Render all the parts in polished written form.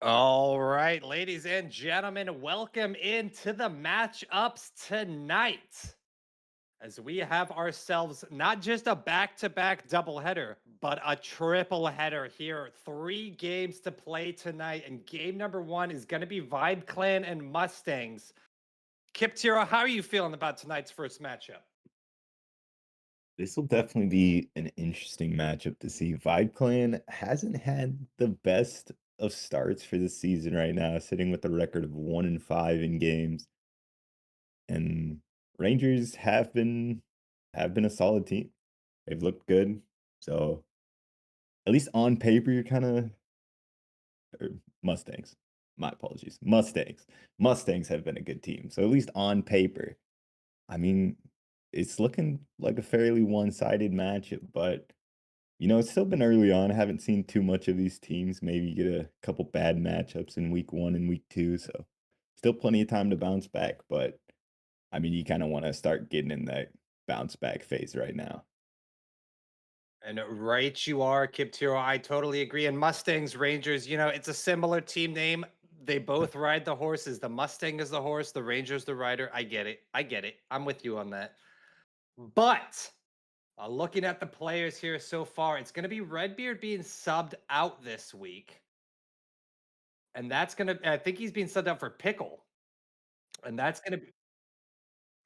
All right, ladies and gentlemen, welcome into the matchups tonight as we have ourselves not just a back to back doubleheader, but a triple header here. Three games to play tonight, and game number one is going to be Vibe Clan and Mustangs. Kip Tiro, how are you feeling about tonight's first matchup? This will definitely be an interesting matchup to see. Vibe Clan hasn't had the best of starts for the season right now, sitting with a record of 1-5 in games. And Rangers have been a solid team. They've looked good. So at least on paper, you're kind of or Mustangs. My apologies. Mustangs. Mustangs have been a good team. So at least on paper, I mean, it's looking like a fairly one-sided matchup, but it's still been early on. I haven't seen too much of these teams. Maybe get a couple bad matchups in week 1 and week 2, so still plenty of time to bounce back, but, I mean, you kinda wanna start getting in that bounce back phase right now. And right you are, Kip Tiro. I totally agree. And Mustangs, Rangers, it's a similar team name. They both ride the horses. The Mustang is the horse, the Ranger's the rider. I get it. I get it. I'm with you on that. But looking at the players here so far, it's going to be Redbeard being subbed out this week. And that's going to, I think he's being subbed out for Pickle. And that's going to be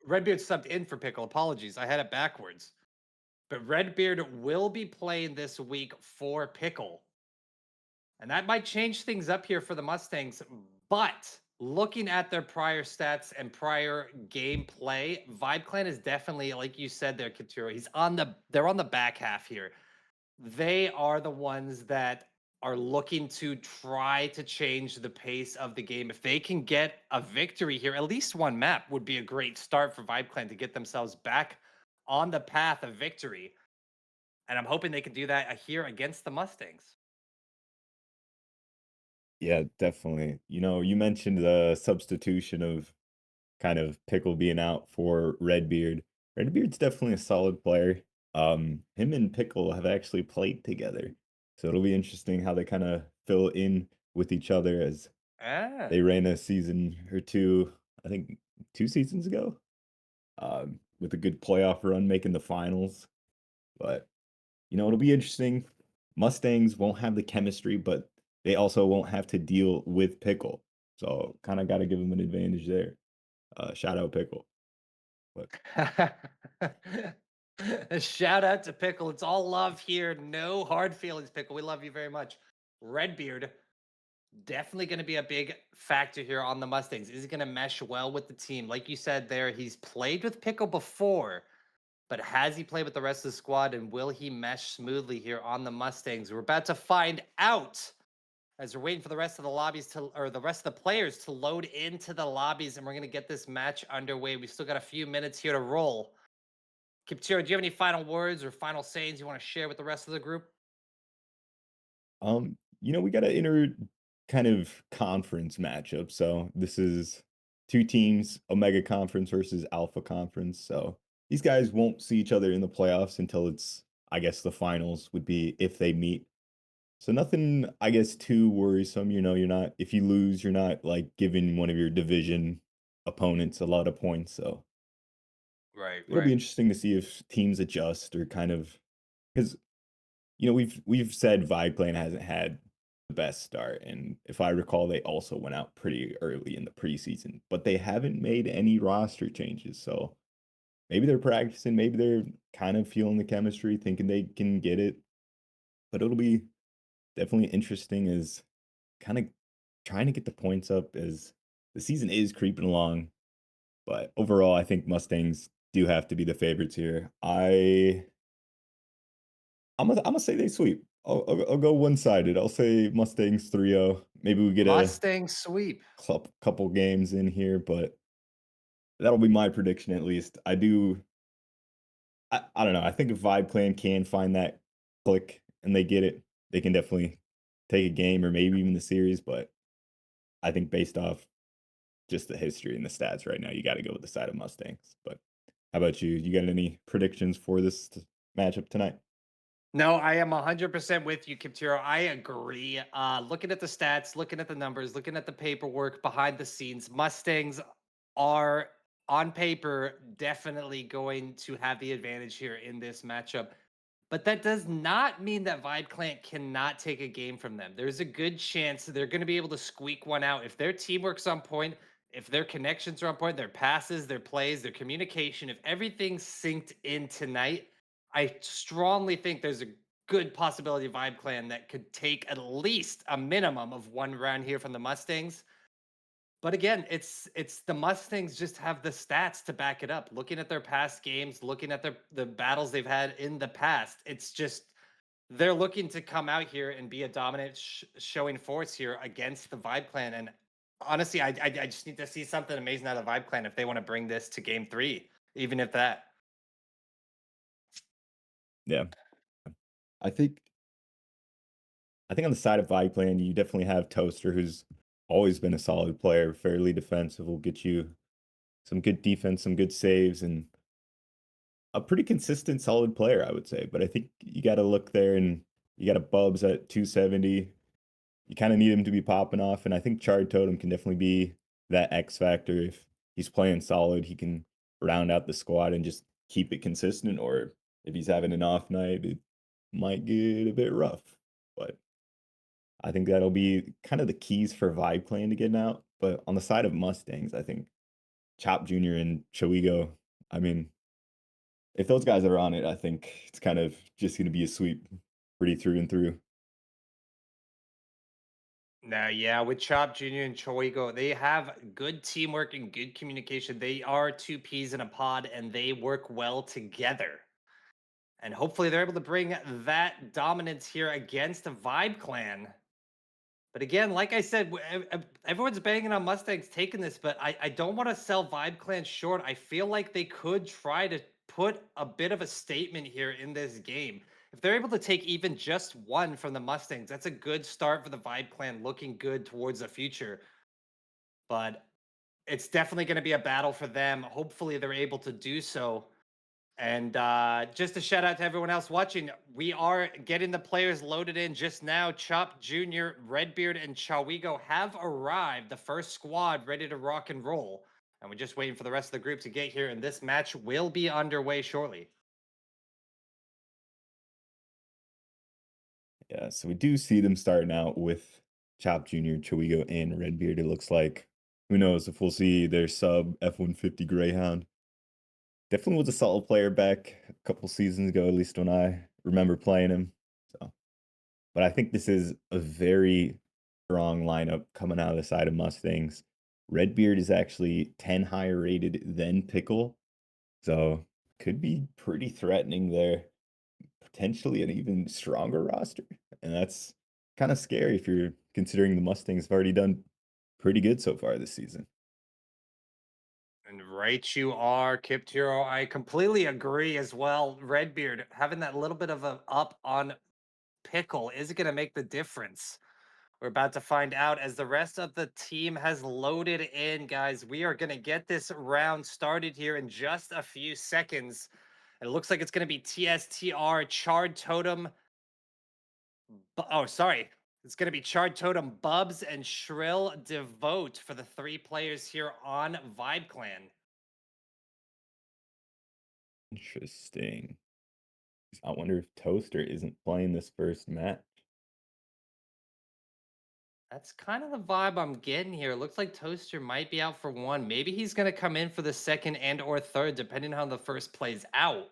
Redbeard subbed in for Pickle. Apologies. I had it backwards. But Redbeard will be playing this week for Pickle. And that might change things up here for the Mustangs. But looking at their prior stats and prior gameplay, Vibe Clan is definitely, like you said there, Katuro. They're on the back half here. They are the ones that are looking to try to change the pace of the game. If they can get a victory here, at least one map would be a great start for Vibe Clan to get themselves back on the path of victory. And I'm hoping they can do that here against the Mustangs. Yeah, definitely. You mentioned the substitution of kind of Pickle being out for Redbeard. Redbeard's definitely a solid player. Him and Pickle have actually played together, so it'll be interesting how they kinda fill in with each other as Ah. they ran a season or 2, I think 2 seasons ago, with a good playoff run, making the finals, but, it'll be interesting. Mustangs won't have the chemistry, but they also won't have to deal with Pickle, so kinda gotta give give them an advantage there. Shout out Pickle, but Shout out to Pickle. It's all love here. No hard feelings, Pickle. We love you very much. Redbeard, definitely going to be a big factor here on the Mustangs. Is he going to mesh well with the team? Like you said there, he's played with Pickle before, but has he played with the rest of the squad? And will he mesh smoothly here on the Mustangs? We're about to find out as we're waiting for the rest of the lobbies to, or the rest of the players to load into the lobbies. And we're going to get this match underway. We still got a few minutes here to roll. Kipchiro, do you have any final words or final sayings you want to share with the rest of the group? We got to enter kind of conference matchup. So this is two teams, Omega Conference versus Alpha Conference. So these guys won't see each other in the playoffs until it's, I guess, the finals would be if they meet. So nothing, I guess, too worrisome. You're not, if you lose, you're not like giving one of your division opponents a lot of points. So Right, it'll be right. interesting to see if teams adjust or kind of because we've said Vibe hasn't had the best start, and if I recall, they also went out pretty early in the preseason, but they haven't made any roster changes. So maybe they're practicing, maybe they're kind of feeling the chemistry, thinking they can get it. But it'll be definitely interesting as kind of trying to get the points up as the season is creeping along. But overall, I think Mustangs do have to be the favorites here. Imma say they sweep. I'll go one-sided. I'll say Mustangs 3-0. Maybe we get a Mustang sweep. couple games in here, but that'll be my prediction at least. I don't know, I think if Vibe Clan can find that click and they get it, they can definitely take a game or maybe even the series, but I think based off just the history and the stats right now, you gotta go with the side of Mustangs, but how about you? You got any predictions for this t matchup tonight? No, I am 100% with you, Kiptiro. I agree. Looking at the stats, looking at the numbers, looking at the paperwork behind the scenes, Mustangs are on paper definitely going to have the advantage here in this matchup. But that does not mean that Vibe Clan cannot take a game from them. There's a good chance they're going to be able to squeak one out if their teamwork's on point, if their connections are on point, their passes, their plays, their communication, if everything's synced in tonight. I strongly think there's a good possibility Vibe Clan that could take at least a minimum of one round here from the Mustangs. But again, it's the Mustangs just have the stats to back it up. Looking at their past games, looking at the battles they've had in the past, it's just they're looking to come out here and be a dominant showing force here against the Vibe Clan. And honestly, I just need to see something amazing out of the Vibe Clan if they want to bring this to Game 3, even if that. Yeah. I think I think on the side of Vibe Clan, you definitely have Toaster, who's always been a solid player, fairly defensive, will get you some good defense, some good saves, and a pretty consistent, solid player, I would say. But I think you got to look there, and you got a Bubs at 270. You kind of need him to be popping off, and I think Charred Totem can definitely be that X factor. If he's playing solid, he can round out the squad and just keep it consistent. Or if he's having an off night, it might get a bit rough. But I think that'll be kind of the keys for Vibe Clan to getting out. But on the side of Mustangs, I think Chop Jr. and Choigo, I mean, if those guys are on it, I think it's kind of just going to be a sweep pretty through and through. No, yeah, with Chop Jr. and Choigo, they have good teamwork and good communication. They are two peas in a pod and they work well together. And hopefully they're able to bring that dominance here against the Vibe Clan. But again, like I said, everyone's banging on Mustangs taking this, but I don't want to sell Vibe Clan short. I feel like they could try to put a bit of a statement here in this game. If they're able to take even just one from the Mustangs, that's a good start for the Vibe Clan, looking good towards the future. But it's definitely going to be a battle for them. Hopefully, they're able to do so. And just a shout out to everyone else watching. We are getting the players loaded in just now. Chop Jr., Redbeard, and Chawigo have arrived. The first squad ready to rock and roll. And we're just waiting for the rest of the group to get here. And this match will be underway shortly. Yeah, so we do see them starting out with Chop Jr., Choigo, and Redbeard, it looks like. Who knows if we'll see their sub F-150 Greyhound. Definitely was a solid player back a couple seasons ago, at least when I remember playing him. So, but I think this is a very strong lineup coming out of the side of Mustangs. Redbeard is actually 10 higher rated than Pickle, so could be pretty threatening there. Potentially an even stronger roster, and that's kind of scary if you're considering the Mustangs have already done pretty good so far this season. And right you are, Kip Tiro. I completely agree as well. Redbeard having that little bit of a up on Pickle is going to make the difference. We're about to find out as the rest of the team has loaded in, guys. We are going to get this round started here in just a few seconds. It looks like it's going to be TSTR, Charred Totem. Oh, sorry. It's going to be Charred Totem, Bubs, and Shrill Devote for the three players here on Vibe Clan. Interesting. I wonder if Toaster isn't playing this first match. That's kind of the vibe I'm getting here. It looks like Toaster might be out for one. Maybe he's going to come in for the second and or third, depending on how the first plays out.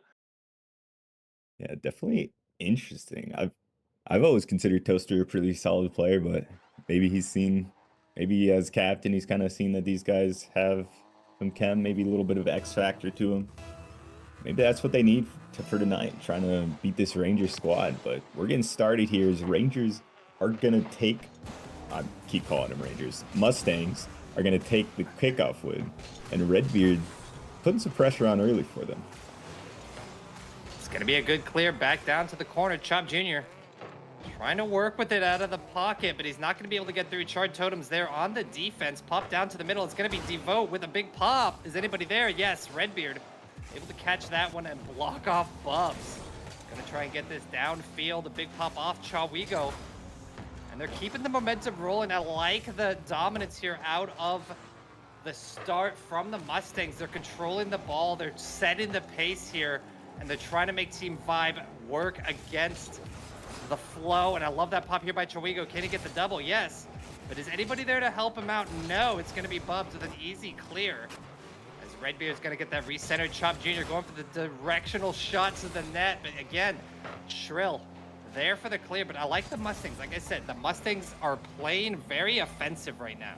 Yeah, definitely interesting. I've always considered Toaster a pretty solid player, but maybe maybe as captain, he's kind of seen that these guys have some chem, maybe a little bit of X factor to him. Maybe that's what they need for tonight, trying to beat this Rangers squad. But we're getting started here as Rangers are going to take, I keep calling them Rangers, Mustangs are going to take the kickoff win. And Redbeard putting some pressure on early for them. It's going to be a good clear back down to the corner. Chop Jr. trying to work with it out of the pocket, but he's not going to be able to get through. Charred Totems there on the defense. Pop down to the middle. It's going to be Devote with a big pop. Is anybody there? Yes, Redbeard able to catch that one and block off Bubs. Gonna try and get this downfield. A big pop off Chawigo. And they're keeping the momentum rolling. I like the dominance here out of the start from the Mustangs. They're controlling the ball. They're setting the pace here. And they're trying to make Team Vibe work against the flow. And I love that pop here by Chawigo. Can he get the double? Yes. But is anybody there to help him out? No. It's going to be Bubs with an easy clear. As Redbeard's going to get that recentered. Chop Jr. going for the directional shot to the net. But again, Shrill there for the clear. But I like the Mustangs. Like I said, the Mustangs are playing very offensive right now.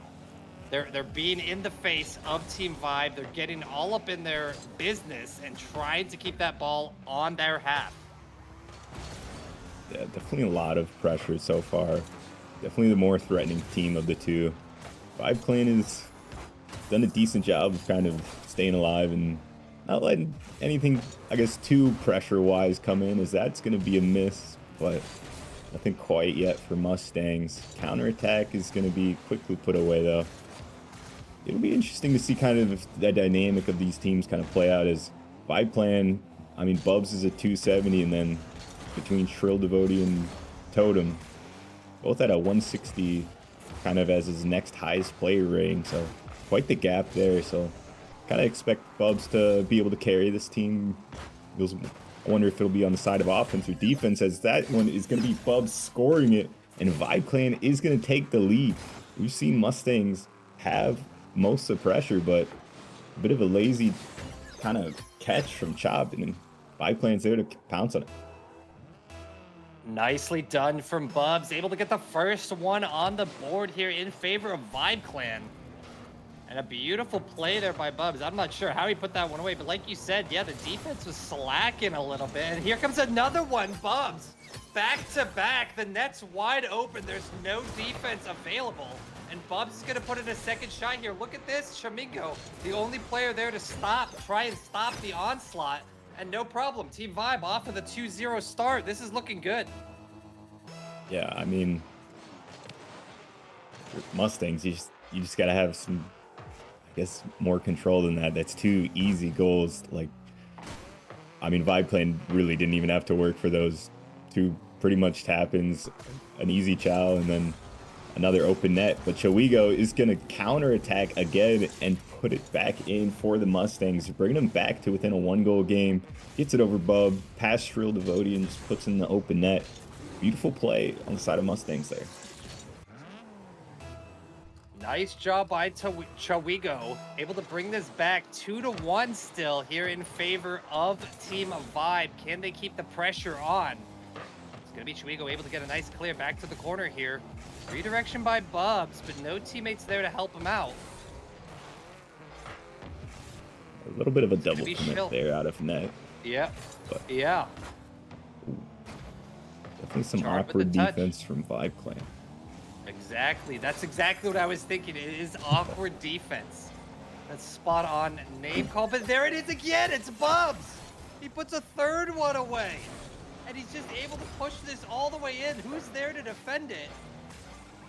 They're being in the face of Team Vibe. They're getting all up in their business and trying to keep that ball on their half. Yeah, definitely a lot of pressure so far. Definitely the more threatening team of the two. Vibe Clan has done a decent job of kind of staying alive and not letting anything, I guess, too pressure-wise come in, as that's going to be a miss, but nothing quite yet for Mustangs. Counterattack is going to be quickly put away, though. It'll be interesting to see kind of the dynamic of these teams kind of play out, as Vibe Clan, I mean, Bubs is at 270, and then between Shrill Devotee and Totem, both at a 160 kind of as his next highest player rating, so quite the gap there. So kind of expect Bubs to be able to carry this team. I wonder if it'll be on the side of offense or defense, as that one is going to be Bubs scoring it, and Vibe Clan is going to take the lead. We've seen Mustangs have most of the pressure, but a bit of a lazy kind of catch from Chop, and Vibe Clan's there to pounce on it. Nicely done from Bubs. Able to get the first one on the board here in favor of Vibe Clan. And a beautiful play there by Bubs. I'm not sure how he put that one away, but like you said, yeah, the defense was slacking a little bit. And here comes another one, Bubs. Back to back. The net's wide open. There's no defense available. And Bubs is going to put in a second shot here. Look at this. Chamingo, the only player there to try and stop the onslaught. And no problem. Team Vibe off with a 2-0 start. This is looking good. Yeah, I mean, Mustangs, you just got to have some, I guess, more control than that. That's two easy goals. Like, I mean, Vibe Clan really didn't even have to work for those two pretty much tap-ins. An easy chow and then another open net. But Chawigo is going to counterattack again and put it back in for the Mustangs, bringing them back to within a 1-goal game. Gets it over Bub, past Shrill Devotee, and just puts in the open net. Beautiful play on the side of Mustangs there. Nice job by Chawigo. Able to bring this back 2-1 still here in favor of Team Vibe. Can they keep the pressure on? It's going to be Chawigo able to get a nice clear back to the corner here. Redirection by Bubs, but no teammates there to help him out. A little bit of a double commit there out of net. Yeah. But yeah. Definitely some awkward defense from Vibe Clan. Exactly. That's exactly what I was thinking. It is awkward defense. That's spot on name call. But there it is again. It's Bubs. He puts a third one away. And he's just able to push this all the way in. Who's there to defend it?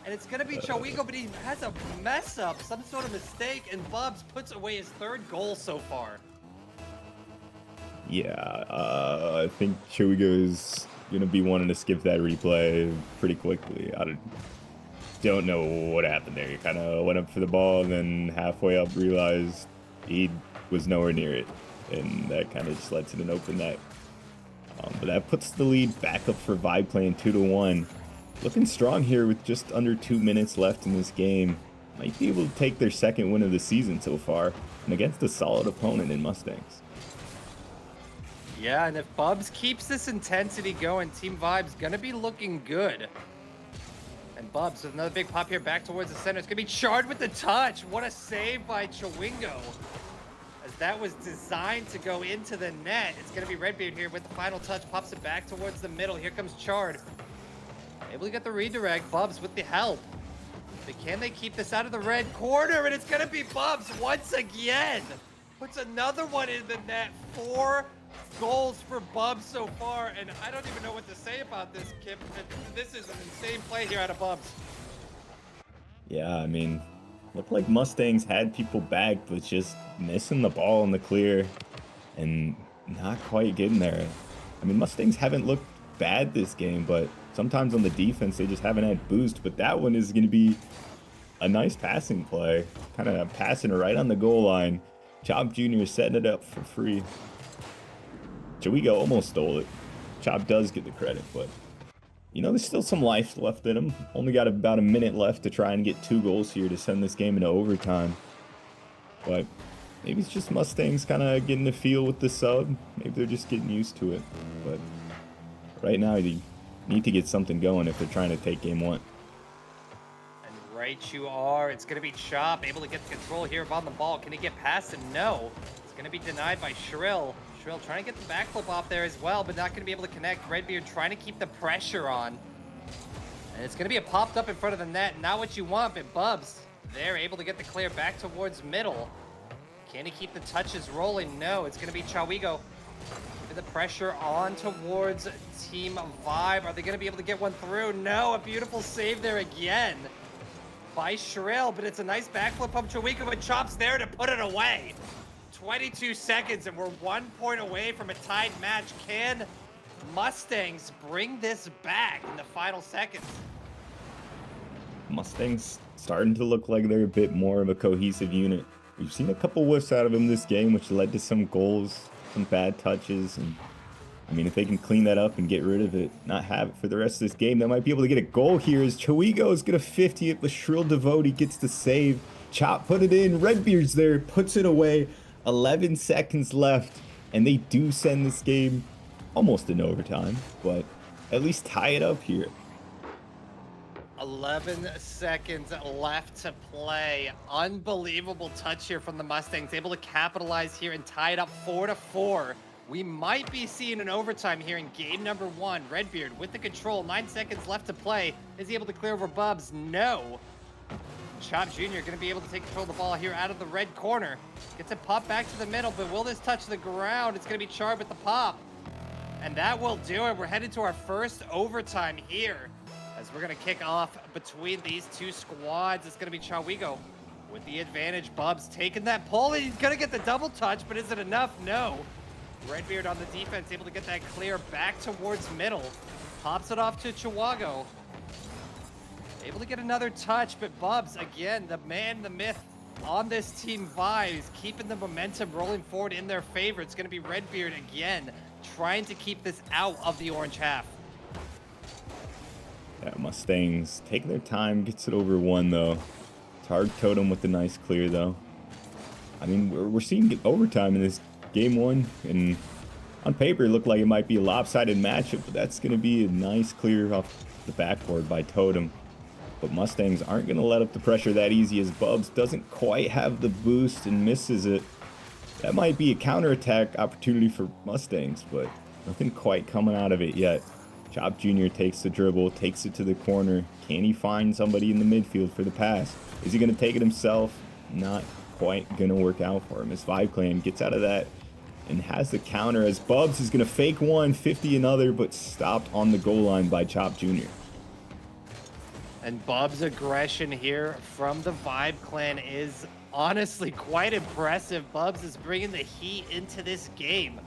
And it's going to be Chawigo, but he has a mess up, some sort of mistake, and Bubs puts away his third goal so far. Yeah, I think Chawigo is going to be wanting to skip that replay pretty quickly. I don't know what happened there. He kind of went up for the ball and then halfway up realized he was nowhere near it. And that kind of just led to an open net. But that puts the lead back up for Vibe Clan 2-1. Looking strong here with just under 2 minutes left in this game. Might be able to take their second win of the season so far, and against a solid opponent in Mustangs. Yeah, and if Bubs keeps this intensity going, Team Vibe's gonna be looking good. And Bubs with another big pop here back towards the center. It's gonna be charred with the touch. What a save by Chawigo. As that was designed to go into the net. It's gonna be Redbeard here with the final touch. Pops it back towards the middle. Here comes Chard. Able to get the redirect. Bubs with the help. But can they keep this out of the red corner? And it's going to be Bubs once again. Puts another one in the net. 4 goals for Bubs so far. And I don't even know what to say about this, Kip. This is an insane play here out of Bubs. Yeah, I mean, looked like Mustangs had people back, but just missing the ball in the clear and not quite getting there. I mean, Mustangs haven't looked bad this game, but sometimes on the defense, they just haven't had boost. But that one is going to be a nice passing play, kind of passing it right on the goal line. Chop Jr. setting it up for free. Chiwigo almost stole it. Chop does get the credit, but you know, there's still some life left in him. Only got about a minute left to try and get 2 goals here to send this game into overtime. But maybe it's just Mustangs kind of getting the feel with the sub. Maybe they're just getting used to it. But right now, you need to get something going if they're trying to take game 1. And right you are. It's going to be Chop, able to get the control here on the ball. Can he get past him? No. It's going to be denied by Shrill. Shrill trying to get the backflip off there as well, but not going to be able to connect. Redbeard trying to keep the pressure on. And it's going to be a popped up in front of the net. Not what you want, but Bubs, they're able to get the clear back towards middle. Can he keep the touches rolling? No, it's going to be Chiwigo. The pressure on towards Team Vibe. Are they going to be able to get one through? No, a beautiful save there again by Shrill, but it's a nice backflip from Chiwigo, and Chop's there to put it away. 22 seconds, and we're 1 point away from a tied match. Can Mustangs bring this back in the final seconds? Mustangs starting to look like they're a bit more of a cohesive unit. We've seen a couple whiffs out of them this game, which led to some goals, some bad touches, and I mean, if they can clean that up and get rid of it, not have it for the rest of this game, they might be able to get a goal here as Chiwigo is going to 50 it, but Shrill Devotee gets the save. Chop put it in, Redbeard's there, puts it away. 11 seconds left, and they do send this game almost in overtime, but at least tie it up here. 11 seconds left to play. Unbelievable touch here from the Mustangs. Able to capitalize here and tie it up 4-4. We might be seeing an overtime here in game number 1. Redbeard with the control. 9 seconds left to play. Is he able to clear over Bubs? No. Chop Jr. going to be able to take control of the ball here out of the red corner. Gets it popped back to the middle, but will this touch the ground? It's going to be Chard with the pop. And that will do it. We're headed to our first overtime here, as we're going to kick off between these two squads. It's going to be Chiwigo with the advantage. Bubs taking that pull. He's going to get the double touch, but is it enough? No. Redbeard on the defense, able to get that clear back towards middle. Pops it off to Chiwigo. Able to get another touch, but Bubs, again, the man, the myth on this team Vibes, keeping the momentum rolling forward in their favor. It's going to be Redbeard again, trying to keep this out of the orange half. Yeah, Mustangs taking their time, gets it over 1 though. Hard Totem with the nice clear though. I mean, we're seeing overtime in this game 1, and on paper it looked like it might be a lopsided matchup, but that's going to be a nice clear off the backboard by Totem. But Mustangs aren't going to let up the pressure that easy, as Bubs doesn't quite have the boost and misses it. That might be a counterattack opportunity for Mustangs, but nothing quite coming out of it yet. Chop Jr. takes the dribble, takes it to the corner. Can he find somebody in the midfield for the pass? Is he going to take it himself? Not quite going to work out for him, as Vibe Clan gets out of that and has the counter, as Bubs is going to fake one, 50 another, but stopped on the goal line by Chop Jr. And Bub's aggression here from the Vibe Clan is honestly quite impressive. Bubs is bringing the heat into this game.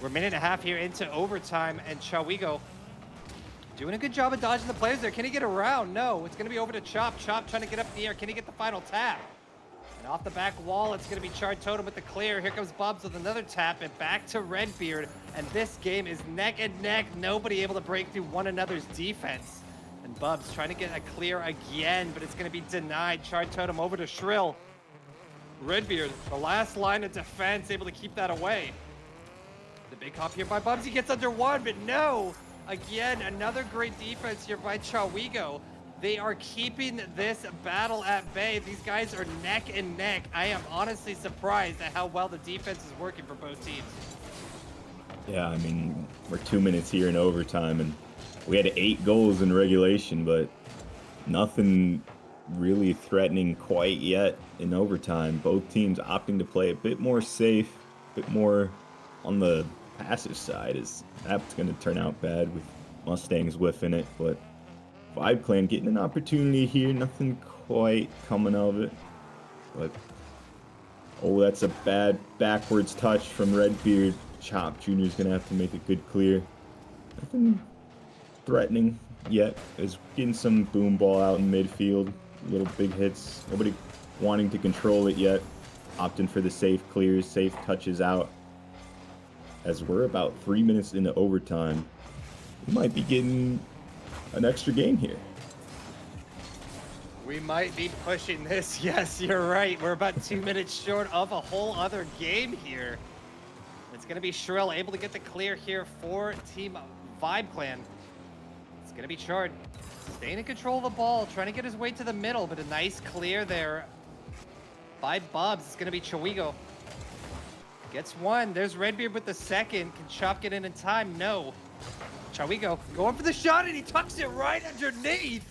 We're a minute and a half here into overtime, and Chiwigo doing a good job of dodging the players there. Can he get around? No. It's going to be over to Chop. Chop trying to get up in the air. Can he get the final tap? And off the back wall, it's going to be Chard Totem with the clear. Here comes Bubs with another tap, and back to Redbeard. And this game is neck and neck. Nobody able to break through one another's defense. And Bubs trying to get a clear again, but it's going to be denied. Chard Totem over to Shrill. Redbeard, the last line of defense, able to keep that away. The big hop here by Bubs. He gets under 1, but no. Again, another great defense here by Chiwigo. They are keeping this battle at bay. These guys are neck and neck. I am honestly surprised at how well the defense is working for both teams. Yeah, I mean, we're 2 minutes here in overtime, and we had 8 goals in regulation, but nothing really threatening quite yet in overtime. Both teams opting to play a bit more safe, a bit more on the passive side, as that's going to turn out bad with Mustangs whiffing it. But Vibe Clan getting an opportunity here, nothing quite coming of it. But oh, that's a bad backwards touch from Redbeard. Chop Jr. is going to have to make a good clear. Nothing threatening yet. Is getting some boom ball out in midfield, little big hits. Nobody wanting to control it yet. Opting for the safe clears, safe touches out. As we're about 3 minutes into overtime, we might be getting an extra game here. We might be pushing this. Yes, you're right. We're about 2 minutes short of a whole other game here. It's going to be Shrill able to get the clear here for Team Vibe Clan. It's going to be Chard staying in control of the ball, trying to get his way to the middle, but a nice clear there by Bubs. It's going to be Chawigo. Gets one. There's Redbeard with the second. Can Chop get in time? No. Chawigo going for the shot, and he tucks it right underneath.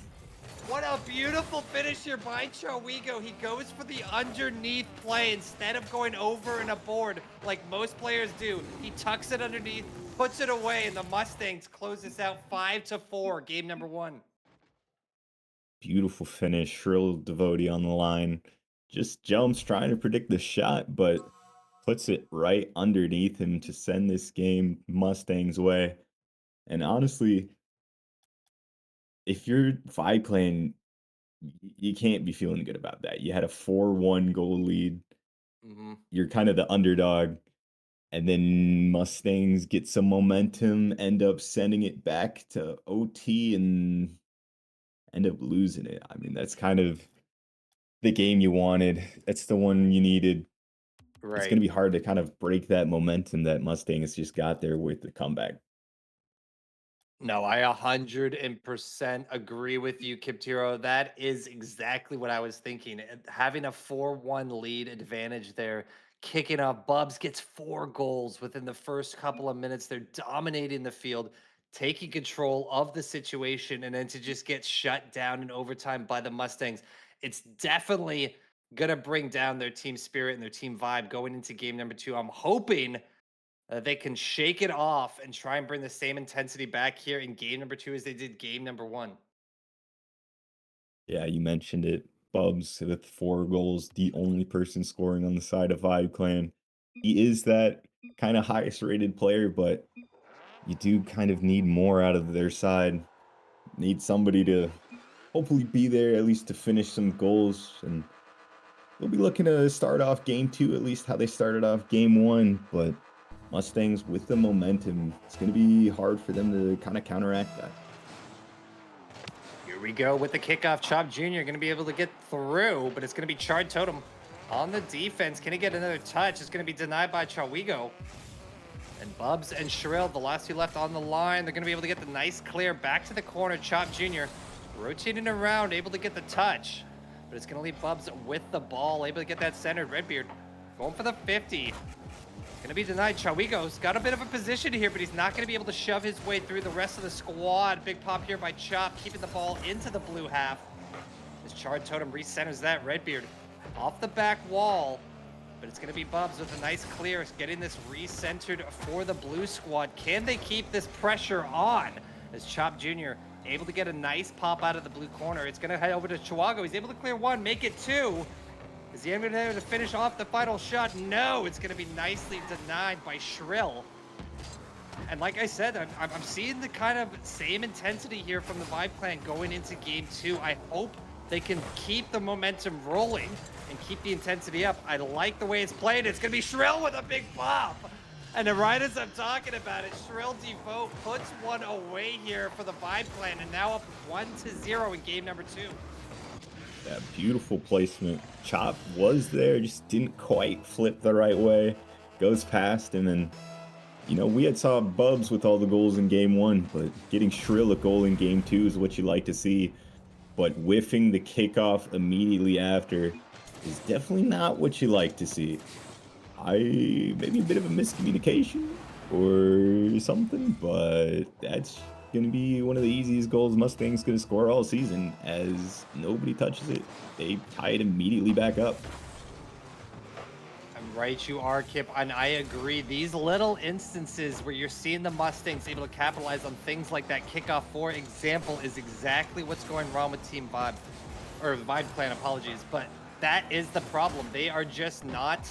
What a beautiful finish here by Chawigo. He goes for the underneath play instead of going over and aboard like most players do. He tucks it underneath, puts it away, and the Mustangs close this out 5-4, game number 1. Beautiful finish. Shrill devotee on the line. Just jumps trying to predict the shot, but puts it right underneath him to send this game Mustangs' way. And honestly, if you're Vibe playing, you can't be feeling good about that. You had a 4-1 goal lead. You're kind of the underdog. And then Mustangs get some momentum, end up sending it back to OT and end up losing it. I mean, that's kind of the game you wanted. That's the one you needed. It's going to Right. be hard to kind of break that momentum that Mustangs just got there with the comeback. No, I 100% agree with you, Kiptiro. That is exactly what I was thinking. Having a 4-1 lead advantage there, kicking off. Bubs gets 4 goals within the first couple of minutes. They're dominating the field, taking control of the situation, and then to just get shut down in overtime by the Mustangs. It's definitely going to bring down their team spirit and their team vibe going into game number 2. I'm hoping they can shake it off and try and bring the same intensity back here in game number 2 as they did game number 1. Yeah, you mentioned it. Bubs with 4 goals, the only person scoring on the side of Vibe Clan. He is that kind of highest rated player, but you do kind of need more out of their side. Need somebody to hopefully be there at least to finish some goals. And we'll be looking to start off game 2, at least how they started off game 1. But Mustangs with the momentum, it's going to be hard for them to kind of counteract that. Here we go with the kickoff. Chop Jr. going to be able to get through, but it's going to be Chard Totem on the defense. Can he get another touch? It's going to be denied by Chawigo. And Bubs and Shrill, the last 2 left on the line. They're going to be able to get the nice clear back to the corner. Chop Jr. rotating around, able to get the touch. But it's going to leave Bubs with the ball, able to get that centered. Redbeard going for the 50. Going to be denied. Chawigo's got a bit of a position here, but he's not going to be able to shove his way through the rest of the squad. Big pop here by Chop, keeping the ball into the blue half. As Chard Totem recenters that. Redbeard off the back wall, but it's going to be Bubs with a nice clear, getting this recentered for the blue squad. Can they keep this pressure on? As Chop Jr. able to get a nice pop out of the blue corner. It's going to head over to Chihuahua. He's able to clear 1, make it 2. Is he able to finish off the final shot? No, it's going to be nicely denied by Shrill. And like I said, I'm seeing the kind of same intensity here from the Vibe Clan going into game 2. I hope they can keep the momentum rolling and keep the intensity up. I like the way it's played. It's going to be Shrill with a big pop. And right as I'm talking about it, Shrill Devote puts one away here for the Vibe Clan, and now up 1-0 in game number 2. That beautiful placement. Chop was there, just didn't quite flip the right way. Goes past, and then, we had saw Bubs with all the goals in game 1, but getting Shrill a goal in game 2 is what you like to see. But whiffing the kickoff immediately after is definitely not what you like to see. Maybe a bit of a miscommunication or something, but that's going to be one of the easiest goals Mustangs going to score all season, as nobody touches it. They tie it immediately back up. I'm right, you are, Kip, and I agree. These little instances where you're seeing the Mustangs able to capitalize on things like that kickoff, for example, is exactly what's going wrong with Team Vibe, or Vibe Clan, apologies, but that is the problem. They are just not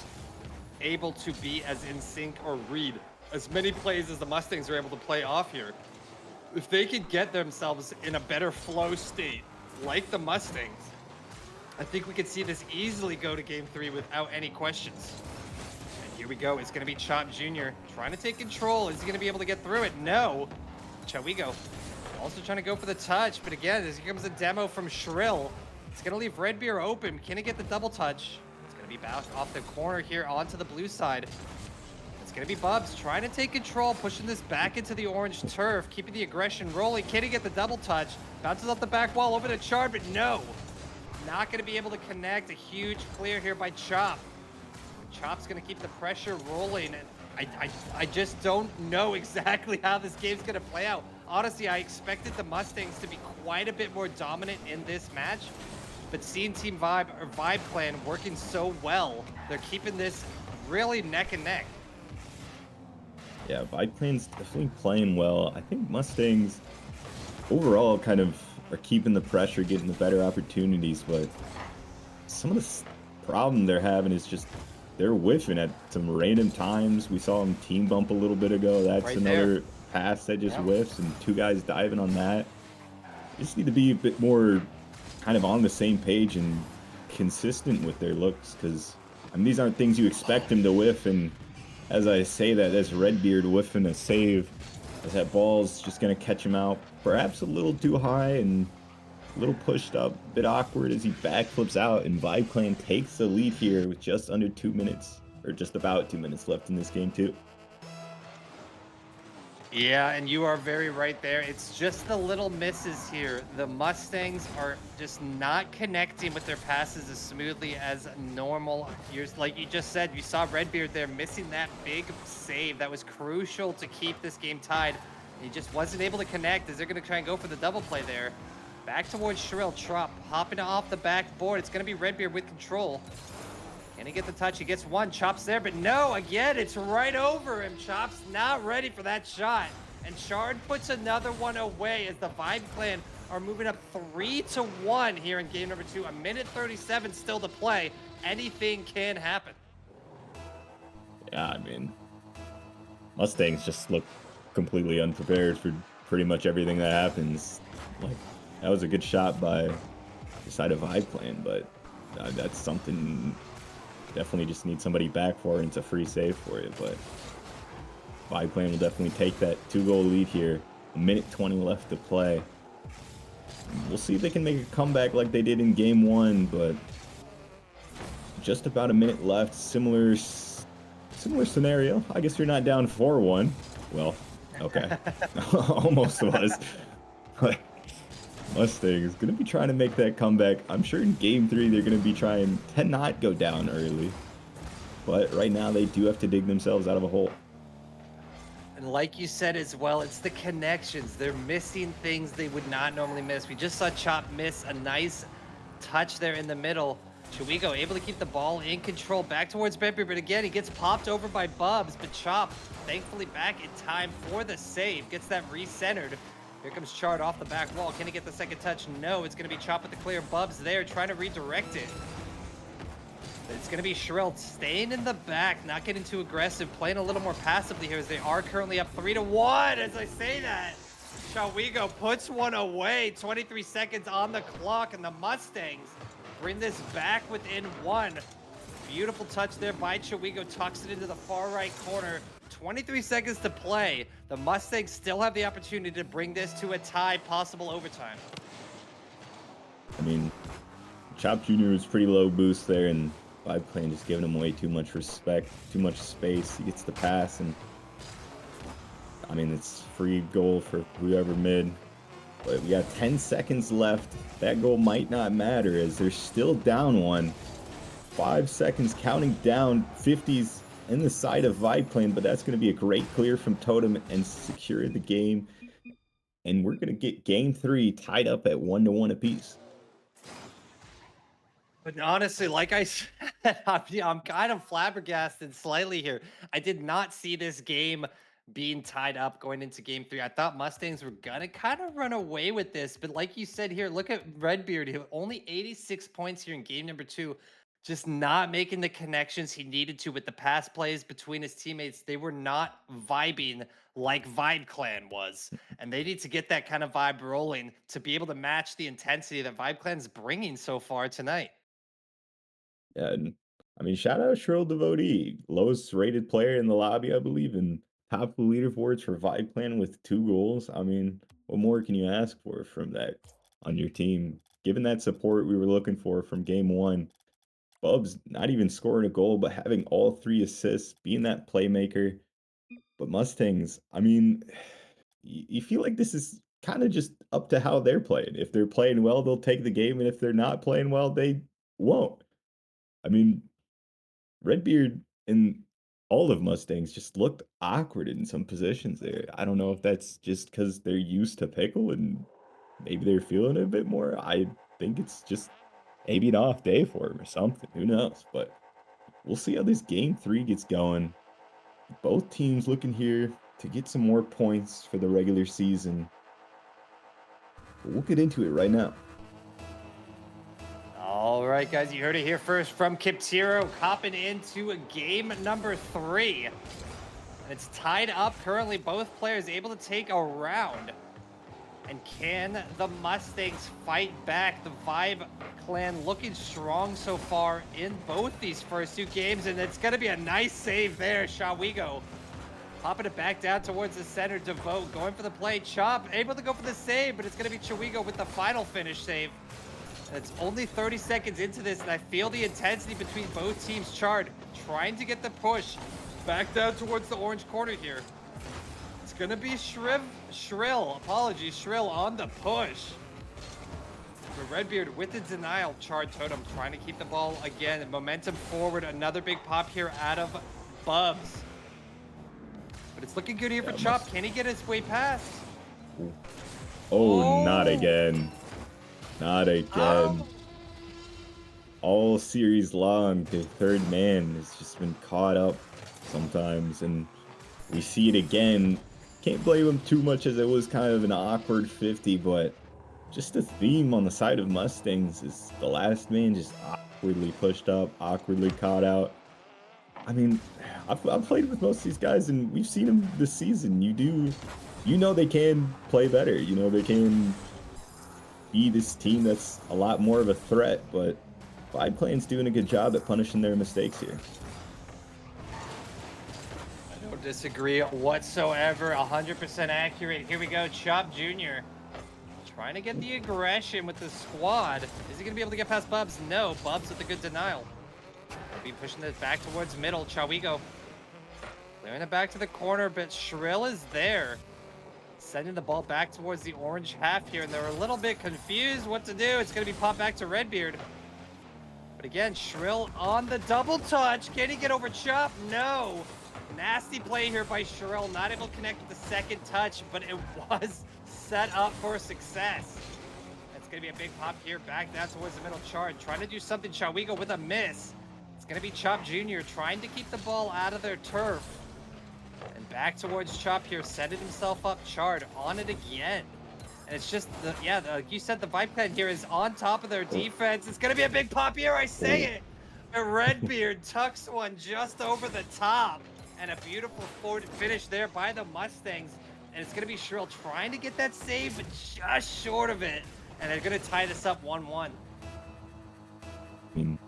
able to be as in sync or read as many plays as the Mustangs are able to play off here. If they could get themselves in a better flow state, like the Mustangs, I think we could see this easily go to game 3 without any questions. And here we go. It's going to be Chop Jr. trying to take control. Is he going to be able to get through it? No. Chawigo also trying to go for the touch. But again, here comes a demo from Shrill. It's going to leave Redbeard open. Can he get the double touch? It's going to be bounced off the corner here onto the blue side. It's going to be Bubs trying to take control, pushing this back into the orange turf, keeping the aggression rolling. Can he get the double touch? Bounces off the back wall over to Chard, but no. Not going to be able to connect. A huge clear here by Chop. Chop's going to keep the pressure rolling. And I just don't know exactly how this game's going to play out. Honestly, I expected the Mustangs to be quite a bit more dominant in this match. But seeing Team Vibe or Vibe Clan working so well, they're keeping this really neck and neck. Yeah, Vibe Clan's definitely playing well. I think Mustangs overall kind of are keeping the pressure, getting the better opportunities, but some of the problem they're having is just they're whiffing at some random times. We saw them team bump a little bit ago. That's Right another there. pass that just Yep. whiffs, and two guys diving on that. They just need to be a bit more kind of on the same page and consistent with their looks, because I mean, these aren't things you expect them to whiff. And as I say that, that's Redbeard whiffing a save, as that ball's just going to catch him out, perhaps a little too high and a little pushed up, a bit awkward as he backflips out, and Vibe Clan takes the lead here with just under 2 minutes, or just about 2 minutes left in this game too. Yeah, and you are very right there. It's just the little misses here. The Mustangs are just not connecting with their passes as smoothly as normal. Like you just said, you saw Redbeard there missing that big save that was crucial to keep this game tied. He just wasn't able to connect as they're going to try and go for the double play there. Back towards Shrill. Trop hopping off the backboard. It's going to be Redbeard with control. Can he get the touch? He gets one. Chop's there, but no, again, it's right over him. Chop's not ready for that shot. And Shard puts another one away as the Vibe Clan are moving up 3-1 here in game number 2. A minute 37 still to play. Anything can happen. Yeah, I mean, Mustangs just look completely unprepared for pretty much everything that happens. Like, that was a good shot by the side of Vibe Clan, but that's something definitely just need somebody back for, and it's a free save for you. But Vibe Clan will definitely take that 2-goal lead here. A minute 20 left to play. We'll see if they can make a comeback like they did in game 1, but just about a minute left. Similar scenario. I guess you're not down 4-1. Well, okay. Almost was. But Mustangs going to be trying to make that comeback. I'm sure in game 3 they're going to be trying to not go down early. But right now they do have to dig themselves out of a hole. And like you said as well, it's the connections. They're missing things they would not normally miss. We just saw Chop miss a nice touch there in the middle. Chawigo able to keep the ball in control back towards Bedbury, but again, he gets popped over by Bubs, but Chop thankfully back in time for the save. Gets that recentered. Here comes Chard off the back wall. Can he get the second touch? No, it's going to be Chop with the clear. Bubs there trying to redirect it. It's going to be Shrill staying in the back, not getting too aggressive, playing a little more passively here as they are currently up 3-1. As I say that, Chawigo puts one away. 23 seconds on the clock, and the Mustangs bring this back within one. Beautiful touch there by Chawigo, tucks it into the far right corner. 23 seconds to play. The Mustangs still have the opportunity to bring this to a tie, possible overtime. I mean, Chop Jr. was pretty low boost there, and Vibe Clan just giving him way too much respect, too much space. He gets the pass, and I mean, it's free goal for whoever mid. But we got 10 seconds left. That goal might not matter as they're still down one. 5 seconds counting down, 50s in the side of Vibe Clan, but that's going to be a great clear from Totem and secure the game. And we're going to get game 3 tied up at 1-1 apiece. But honestly, like I said, I'm kind of flabbergasted slightly here. I did not see this game being tied up going into game 3. I thought Mustangs were gonna kind of run away with this, but like you said here, look at Redbeard, only 86 points here in game number 2. just not making the connections he needed to with the pass plays between his teammates. They were not vibing like Vibe Clan was. And they need to get that kind of vibe rolling to be able to match the intensity that Vibe Clan's bringing so far tonight. Yeah, and I mean, shout out Shrill Devotee, lowest rated player in the lobby, I believe, and top of the leaderboards for Vibe Clan with 2 goals. I mean, what more can you ask for from that on your team? Given that support we were looking for from game one, Bubs not even scoring a goal, but having all 3 assists, being that playmaker. But Mustangs, I mean, you feel like this is kind of just up to how they're playing. If they're playing well, they'll take the game, and if they're not playing well, they won't. I mean, Redbeard and all of Mustangs just looked awkward in some positions there. I don't know if that's just because 'cause they're used to Pickle and maybe they're feeling it a bit more. I think it's just maybe an off day for him or something, who knows? But we'll see how this game 3 gets going. Both teams looking here to get some more points for the regular season, but we'll get into it right now. All right, guys, you heard it here first from Kiptiro, hopping into a game number 3. And it's tied up currently, both players able to take a round. And can the Mustangs fight back? The Vibe Clan looking strong so far in both these first 2 games, and it's going to be a nice save there. Shawigo popping it back down towards the center. Devote going for the play. Chop able to go for the save, but it's going to be Chawigo with the final finish save. And it's only 30 seconds into this, and I feel the intensity between both teams. Chard trying to get the push back down towards the orange corner here. It's gonna be Shrill on the push. But Redbeard with the denial. Chard Totem trying to keep the ball again. Momentum forward. Another big pop here out of Bubs. But it's looking good here for Chop. Can he get his way past? Oh, not again. Not again. Oh. All series long, the third man has just been caught up sometimes, and we see it again. Can't blame him too much as it was kind of an awkward 50, but just a theme on the side of Mustangs is the last man just awkwardly pushed up, awkwardly caught out. I mean, I've played with most of these guys, and we've seen them this season. You know they can play better. You know they can be this team that's a lot more of a threat, but Vibe Clan's doing a good job at punishing their mistakes here. I don't disagree whatsoever. 100% accurate. Here we go. Chop Jr. trying to get the aggression with the squad. Is he going to be able to get past Bubs? No. Bubs with a good denial. He'll be pushing this back towards middle. Chawigo clearing it back to the corner, but Shrill is there. Sending the ball back towards the orange half here, and they're a little bit confused what to do. It's going to be popped back to Redbeard. But again, Shrill on the double touch. Can he get over Chop? No. Nasty play here by Shrill. Not able to connect with the second touch, but it was set up for success. It's going to be a big pop here, back down towards the middle. Chard trying to do something. Chawigo with a miss. It's going to be Chop Jr. trying to keep the ball out of their turf. And back towards Chop here, setting himself up. Chard on it again. And it's just, like you said, the Vibe Clan here is on top of their defense. It's going to be a big pop here, I say it. But Redbeard tucks one just over the top. And a beautiful forward finish there by the Mustangs. And it's going to be Shrill trying to get that save, but just short of it. And they're going to tie this up 1-1. I mean,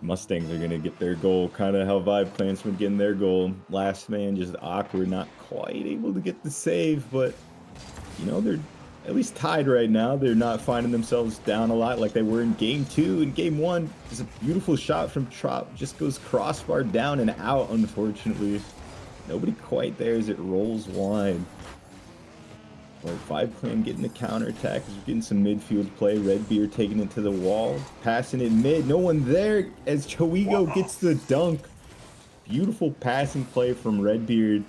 Mustangs are going to get their goal, kind of how Vibe Clan's been getting their goal. Last man just awkward, not quite able to get the save, but, you know, they're at least tied right now. They're not finding themselves down a lot like they were in game 2. In game 1, there's a beautiful shot from Trop. Just goes crossbar down and out, unfortunately. Nobody quite there as it rolls wide. But Vibe Clan getting the counterattack as we're getting some midfield play. Redbeard taking it to the wall, passing it mid. No one there as Chawigo gets the dunk. Beautiful passing play from Redbeard.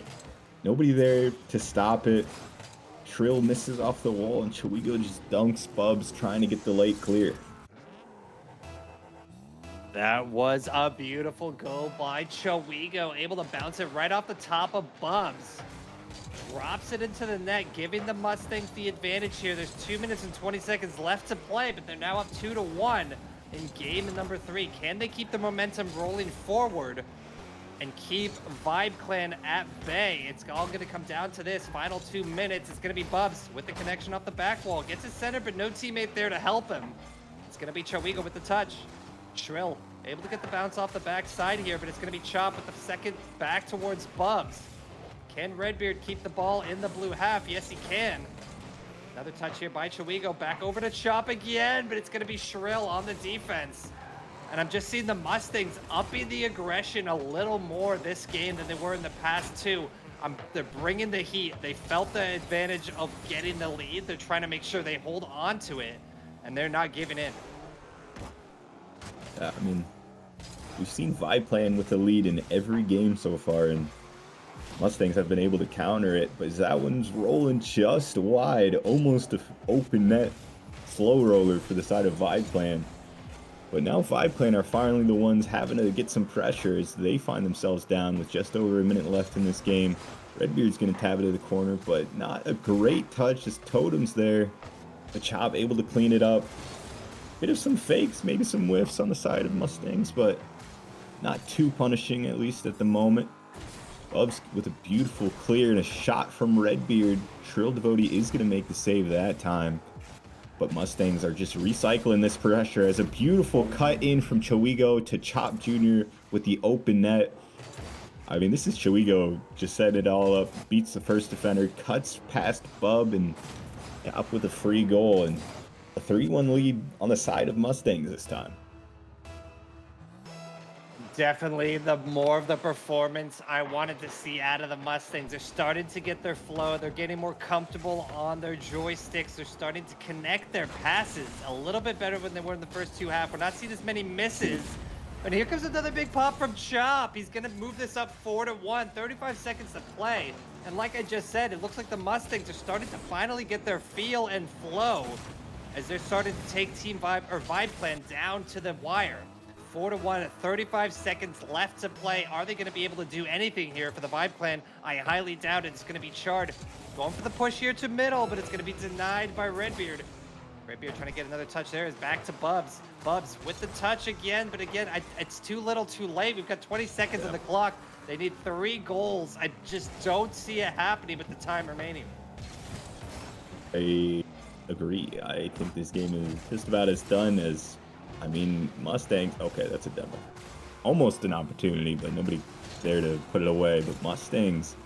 Nobody there to stop it. Trill misses off the wall, and Chawigo just dunks Bubs, trying to get the late clear. That was a beautiful goal by Chawigo, able to bounce it right off the top of Bubs. Drops it into the net, giving the Mustangs the advantage here. There's 2 minutes and 20 seconds left to play, but they're now up 2-1. in game number 3. Can they keep the momentum rolling forward and keep Vibe Clan at bay? It's all going to come down to this. Final 2 minutes. It's going to be Bubs with the connection off the back wall. Gets his center, but no teammate there to help him. It's going to be Chawigo with the touch. Shrill able to get the bounce off the backside here, but it's going to be Chop with the second back towards Bubs. Can Redbeard keep the ball in the blue half? Yes, he can. Another touch here by Chawigo. Back over to Chop again, but it's going to be Shrill on the defense. And I'm just seeing the Mustangs upping the aggression a little more this game than they were in the past two. They're bringing the heat. They felt the advantage of getting the lead. They're trying to make sure they hold on to it, and they're not giving in. Yeah, I mean, we've seen Vibe playing with the lead in every game so far, and Mustangs have been able to counter it, but that one's rolling just wide, almost an open net slow roller for the side of Vibe Clan. But now Vibe Clan are finally the ones having to get some pressure as they find themselves down with just over a minute left in this game. Redbeard's going to tab it to the corner, but not a great touch. Just totems there. The Chop able to clean it up. Bit of some fakes, maybe some whiffs on the side of Mustangs, but not too punishing, at least at the moment. Bubs with a beautiful clear and a shot from Redbeard. Shrill Devotee is going to make the save that time. But Mustangs are just recycling this pressure as a beautiful cut in from Chawigo to Chop Jr. with the open net. I mean, this is Chawigo just setting it all up, beats the first defender, cuts past Bub, and up with a free goal. And a 3-1 lead on the side of Mustangs this time. Definitely the more of the performance I wanted to see out of the Mustangs. They're starting to get their flow. They're getting more comfortable on their joysticks. They're starting to connect their passes a little bit better than they were in the first two halves. We're not seeing as many misses. And here comes another big pop from Chop. He's going to move this up 4-1, 35 seconds to play. And like I just said, it looks like the Mustangs are starting to finally get their feel and flow as they're starting to take Team Vibe or Vibe Clan down to the wire. 4-1, 35 seconds left to play. Are they going to be able to do anything here for the Vibe Clan? I highly doubt it. It's going to be Chard going for the push here to middle, but it's going to be denied by Redbeard. Redbeard trying to get another touch there is back to Bubs. Bubs with the touch again, but again, it's too little too late. We've got 20 seconds on the clock. They need 3 goals. I just don't see it happening with the time remaining. I agree. I think this game is just about as done as, I mean, Mustangs. Okay, that's a demo. Almost an opportunity, but nobody there to put it away. But Mustangs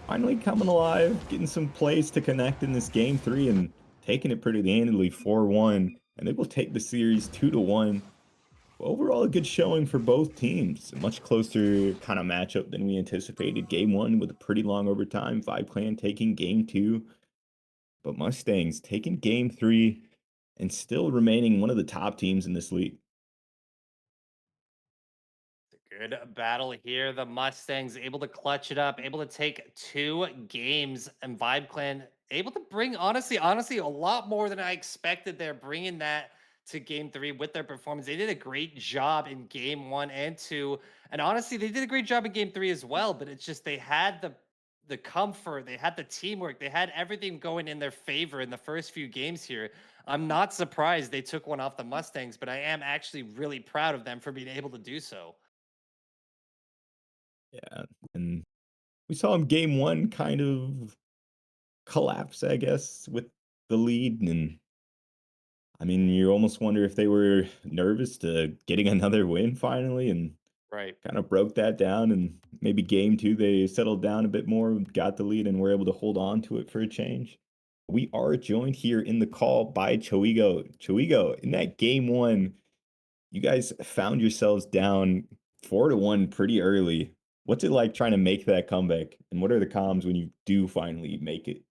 finally coming alive, getting some plays to connect in this game 3 and taking it pretty handily 4-1. And they will take the series 2-1. Overall, a good showing for both teams. A much closer kind of matchup than we anticipated. Game 1 with a pretty long overtime. Vibe Clan taking game 2. But Mustangs taking game 3 and still remaining one of the top teams in this league. Good battle here. The Mustangs able to clutch it up, able to take 2 games, and Vibe Clan able to bring honestly, a lot more than I expected. They're bringing that to game 3 with their performance. They did a great job in game 1 and 2, and honestly, they did a great job in game 3 as well. But it's just they had the comfort, they had the teamwork, they had everything going in their favor in the first few games here. I'm not surprised they took one off the Mustangs, but I am actually really proud of them for being able to do so. Yeah, and we saw him game 1 kind of collapse, I guess, with the lead. And I mean, you almost wonder if they were nervous to getting another win finally and Right. kind of broke that down. And maybe game 2, they settled down a bit more, got the lead, and were able to hold on to it for a change. We are joined here in the call by Choigo. Choigo, in that game 1, you guys found yourselves down 4-1 pretty early. What's it like trying to make that comeback? And what are the comms when you do finally make it?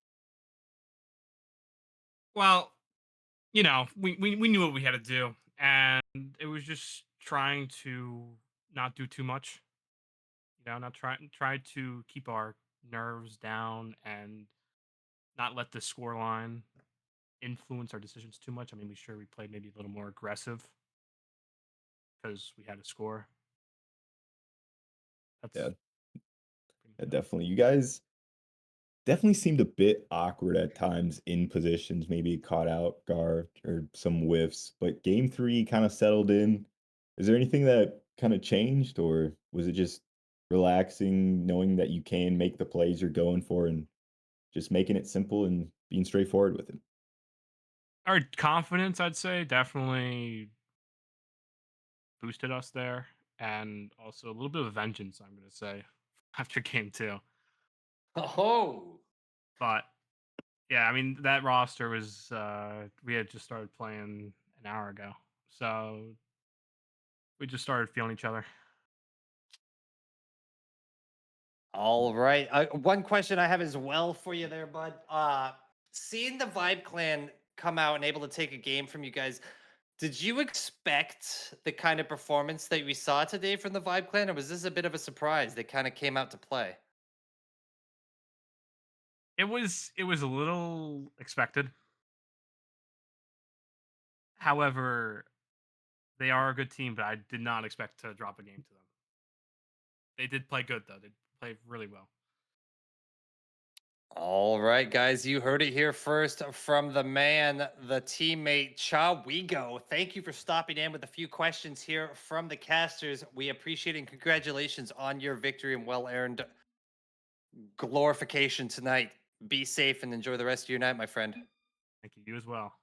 Well, we knew what we had to do, and it was just trying to not do too much. Not try to keep our nerves down and not let the score line influence our decisions too much. I mean, we played maybe a little more aggressive because we had a score. Yeah, That's pretty yeah, much it. definitely. You guys definitely seemed a bit awkward at times in positions, maybe caught out guard or some whiffs, but game 3 kinda settled in. Is there anything that kinda changed, or was it just relaxing, knowing that you can make the plays you're going for and just making it simple and being straightforward with it? Our confidence, I'd say, definitely boosted us there, and also a little bit of vengeance, I'm gonna say, after game 2. Oh, But, yeah, I mean, that roster was, we had just started playing an hour ago, so we just started feeling each other. all right. One question I have as well for you there, bud. Seeing the Vibe Clan come out and able to take a game from you guys, did you expect the kind of performance that we saw today from the Vibe Clan, or was this a bit of a surprise that kind of came out to play? It was a little expected. However, they are a good team, but I did not expect to drop a game to them. They did play good though. They played really well. All right, guys, you heard it here first from the man, the teammate Chawigo. Thank you for stopping in with a few questions here from the casters. We appreciate it and congratulations on your victory and well earned glorification tonight. Be safe and enjoy the rest of your night, my friend. Thank you. You as well.